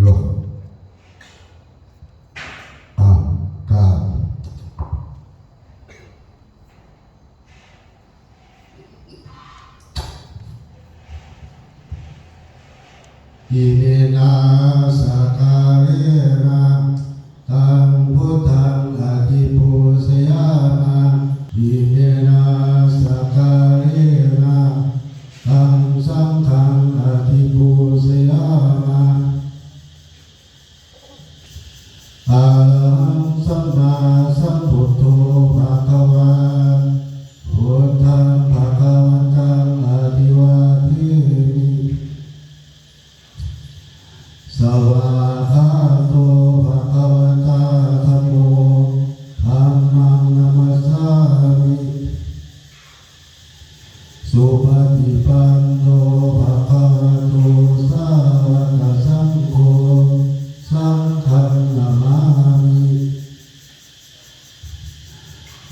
ลงก้าวอิเมนะสักขาเรนะตังพุทธังอธิปูชยามะอิเมนะสักขาเรนะตังสังฆังอธิปูชยามะอะระหังสัมมาสัมพุทโธภะคะวะพุทธังภะคะวันตังอภิวาเทมิสวากขาโตภะคะวะตาธัมโมธัมมังนัมสสามิสุปฏิปันโนภะคะวะโตสาวกสังโฆสังฆังนะมามิ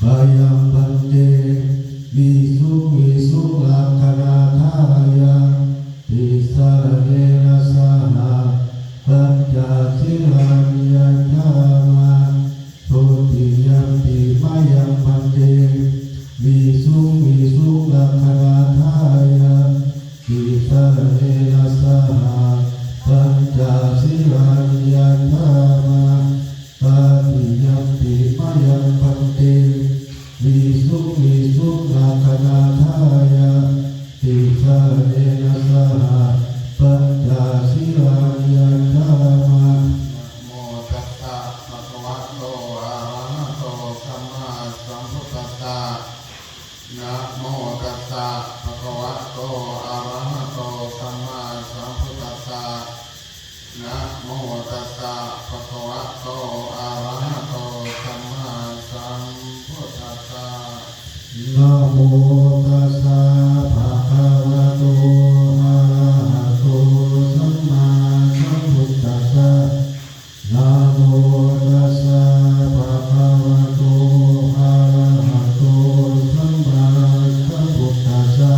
บายังพันเตวิสุลักขณาทายาติสารเนนะสหะปัญจศีลังยัญญามาทุติยัมปิมายังพันเตวิสุลักขณาทายาติสารเนนะสหะปัญจศีลังยัญญามาตติยัมปิมายังพันเตวิสุลักขณาทายาติสารเนนะสหะปัญจศีลังยัญญามาโมตัสสะภะคะวะโตอะระหะโตสัมมาสัมพุทธัสสะนะโมตัสสะภะคะวะโตอะระหะโตสัมมาสัมพุทธัสสะนะโมตัสสะภะคะวะโตอะระหะโตสัมมาสัมพุทธัสสะนะโมตัสสะภะคะวะโตอะระหะโตสัมมาสัมพุทธัสสะนะโมตัสสะภะคะวะโตอะระหะโตสัมมาสัมพุทธัสสะ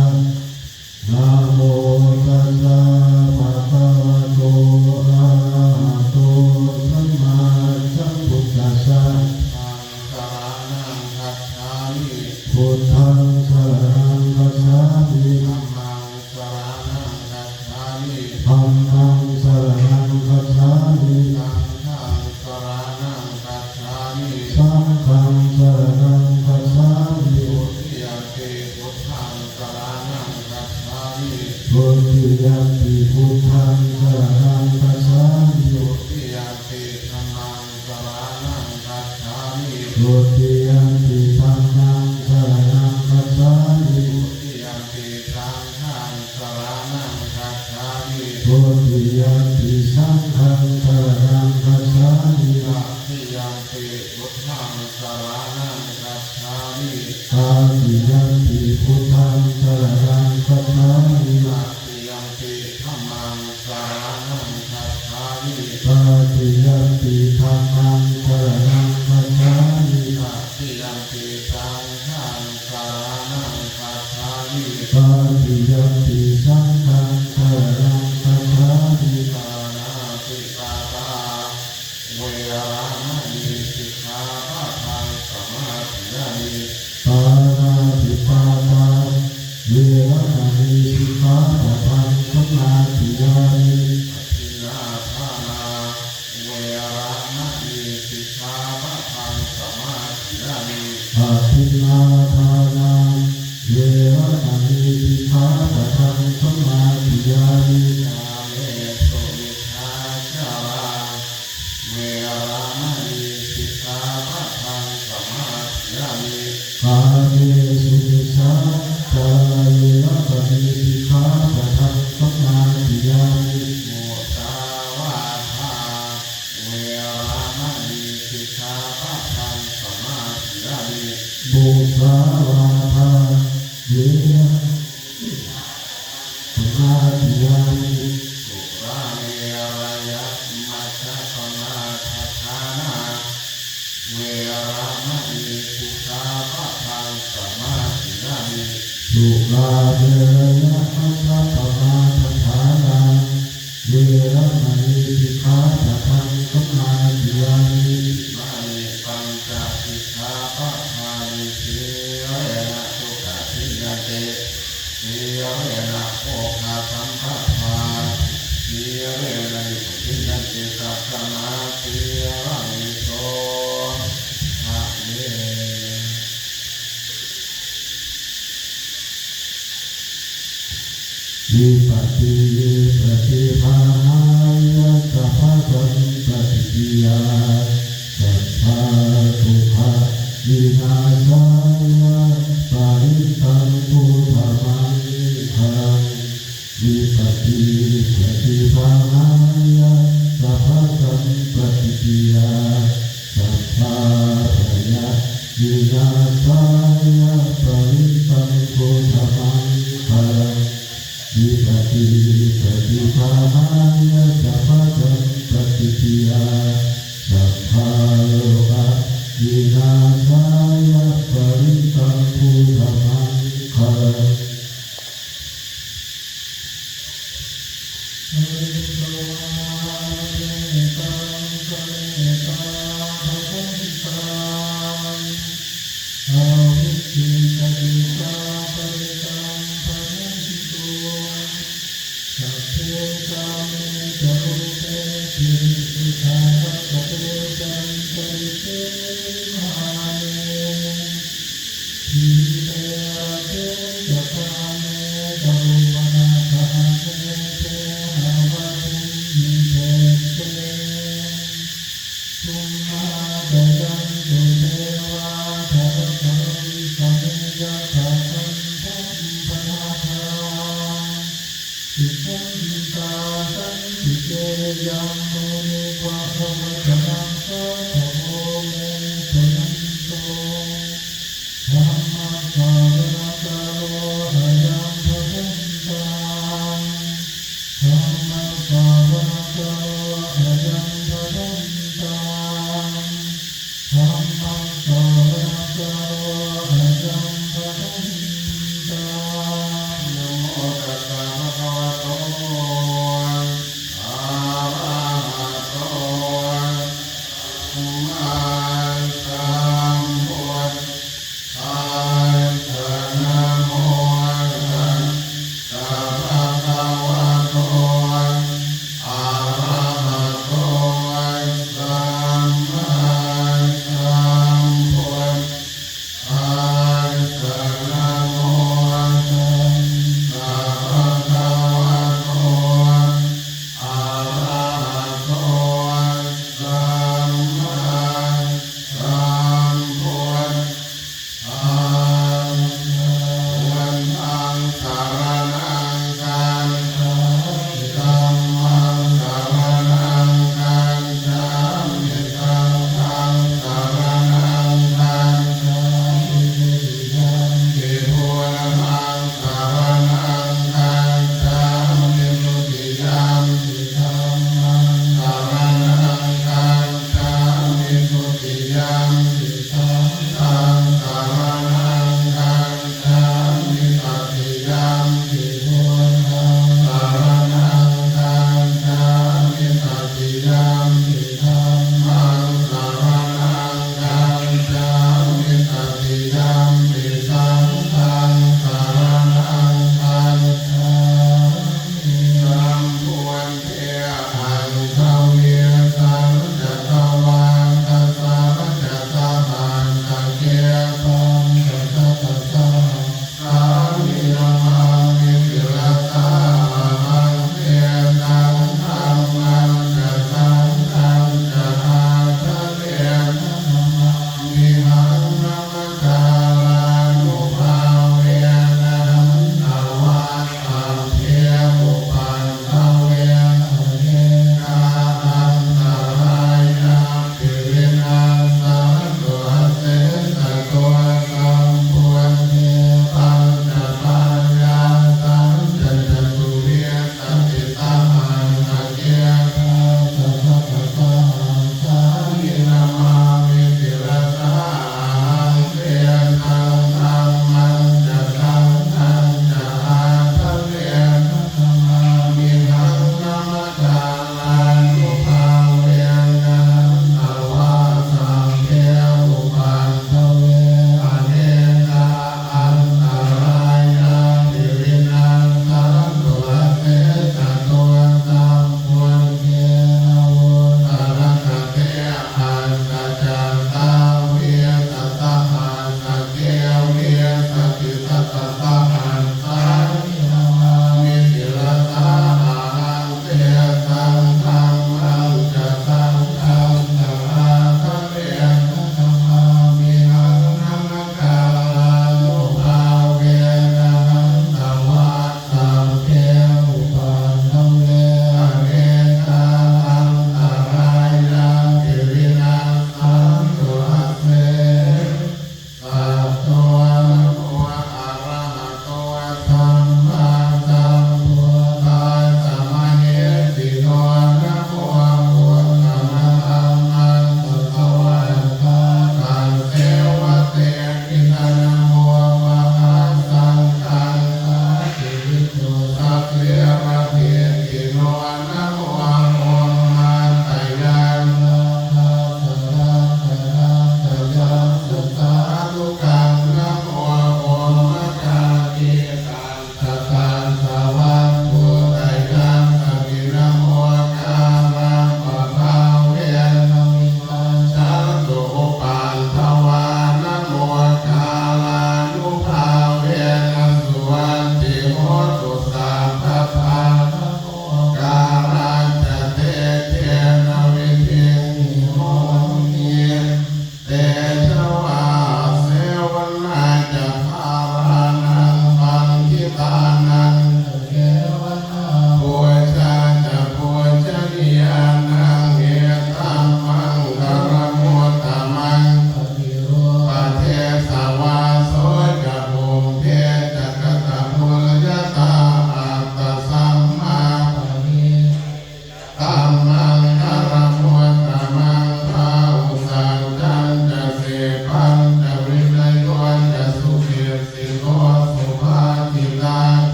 นะโมตัสสะภะคะวะโตอะระหะโตสัมมาสัมพุทธัสสะพุทธังสรณังคัจฉามิธัมมังสรณังคัจฉามิธัมมังสรณังคัจฉามิสังฆังสรณังคัจฉามิสังฆังสรณังคัจฉามิทุติยัมปิพุทธังสรณังคัจฉามิทุติยัมปิพุทธังสรณังคัจฉามิทุติยัมปิธัมมังสรณังคัจฉามิทุติยัมปิธัมมังสรณังคัจฉามิทุติยัมปิสังฆังสรณังคัจฉามิทุติยัมปิสังฆังสรณังคัจฉามิตัติยัมปิพุทธังสรณังคัจฉามิตัติยัมปิพุทธังสรณังคัจฉามิตัติยัมปิธัมมังสรณังคัจฉามิตัติยัมปิธัมมังสรณังคัจฉามิตัติยัมปิสังฆังสรณังคัจฉามิตัติยัมปิสังฆังสรณังคัจฉามิปานาติปาตาเวรมณีสิกขาปะทังสมาธิยามิปานาติปาตาเวรมณีสิกขาปะทังสมาธิยามิทินนาทานาเวรมณีสิกขาปะทังสมาธิยามิอาทินนาทานาเวรมณีสิกขาปะทังสมาธิยามิกาเมสุมิชฌาจาราเวรมณีสิกขาปะทังสมาธิยามิกาเมสุมิชฌาจาราเวรมณีสิกขาปะทังสมาธิยามิมุสาวาทาเวรมณีสิกขาปะทังสมาธิยามิมุสาวาทาเวรสมาธิยามิสุราเมรยะมัชฌะปมาทัฏฐานาเวรมณีสิกขาปะทังสมาธิยามิสุราเมรยะมัชฌะปมาทัฏฐานาเวรมณีสิกขา ติสัพพนาทิรังโสภะเยวิปัสสิปฏิภาหายะสัพพะสัมปติกิยาสัพพะทุกขวินาศายะปาริตังพุทธมังคังวิปัสสิปฏิภาหายะสัพพะสัมปติกิยาสัพพะพยะวินาศายะปาริตังพุทธมังคังวิปัสสิปฏิภาหายะสัพพะสัมปติกิยาสัพพะโลกวินาศายะปริตังพุทธมังคัง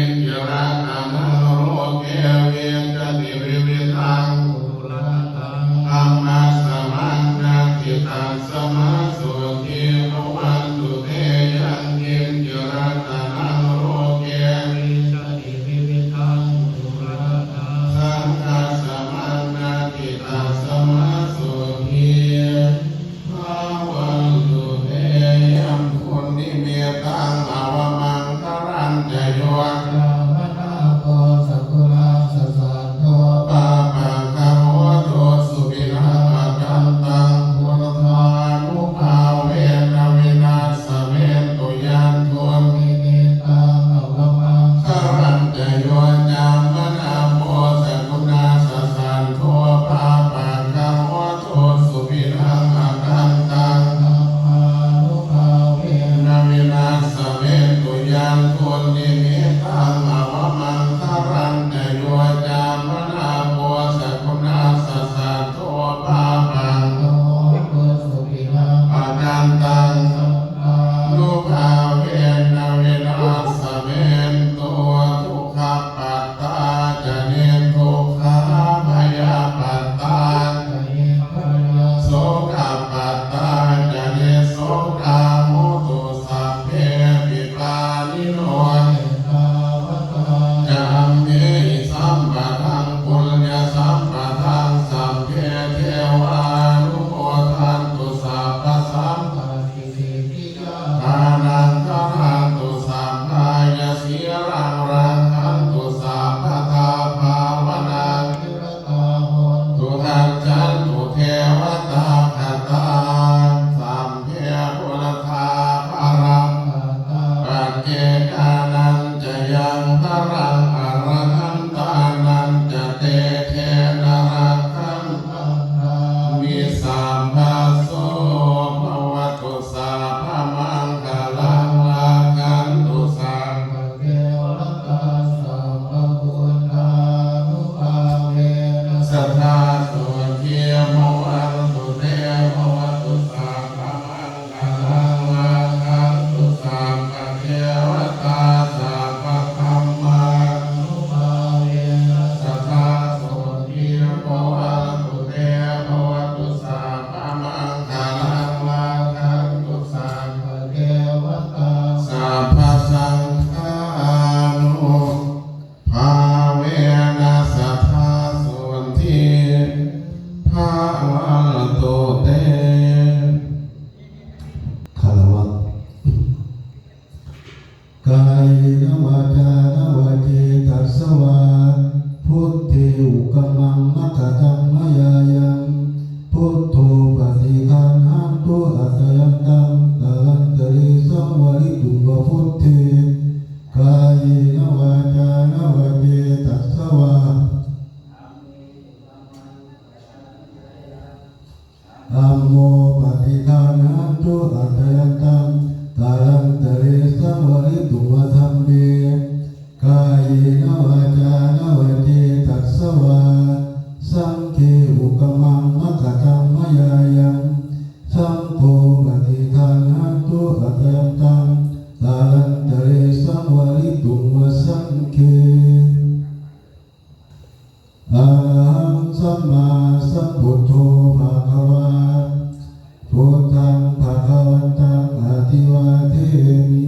นจรัตนังโลเกเวจติวิวิทังธัมมัสสมังนาทิตัสสมาสุขีภวันตุเตยันติจรัตนังโลเกสังฆัสสมังนาทิตัสสมาสุขีภวันตุเตยัมพุนนิเมตังอวมังครันจโยปาปังคังวะโตสุปินะปะกันตังพุทธานุภาเวนะวินาศเมตุยันตุครันจโยจามนาโมสกุณาสสันโทปาปังคังวะโตสุปินะปะกันตังนาวินาศเมตุยันตุนิมิตังอวมังครันจโยจามนาโมสกุณาสสันโทปาปังปะกันตังนุภาเวนะวินาศเมตุทุกขปัตตาจะเนทุกขาพยาปัตตาโสกปัตตาจะเนโสกามุตุสัพเพปิปานิโนจะอัมเมหิสัมปะทังปุญญสัมปะทังสัพเพเทวานุโมทันตุสัพพสัมปทานังคารันตุสัพพายะสีรังรังคันตุสัพพทาภาวนาตุทังจันตุเทวตาคตาสัมเพปุรธาภารังปัจเจกานันจะยังพรังอรหันตานันจะเตเทนะรักขังวิสัมภัสโสภวตุสัพพมังคลังลาคันตุสัพพสัทธาสุขีภวันตุเตภวตุสัพพมังคลังลาคันตุสัพพเทวตาสัพพธัมมาสัทธาสุขีภวันตุเตภวตุสัพพมังคลังลาคันตุสัพพเทวตาสัพพสังฆานุภาเวนะสัทธาสุขีภวันตุเตคารวะกายนวาจานวาเจตัสสวะพุทเทอุกมังมัคคัมมยายังพุทโธปฏิคันหันตุอัตยันตังตะลันตริสัมวริตุวะพุทเทกายนวาจานวาเจตัสสวะธัมโมปฏิคันหันตุอัตยันตังตะลันตริสัมวริตุวะธัมเมกายนวาจานวาเจตัสสวะสังฆิอุกมังมัคคัมมยายังสังโฆปฏิคันหันตุอัตยันตังตะลันตริสัมวริตุวะสังฆิอะระหังสัมมาสัมพุทโธภะคะวะพุทธังภะคะวันตังอภิวาเทมิ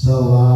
สวา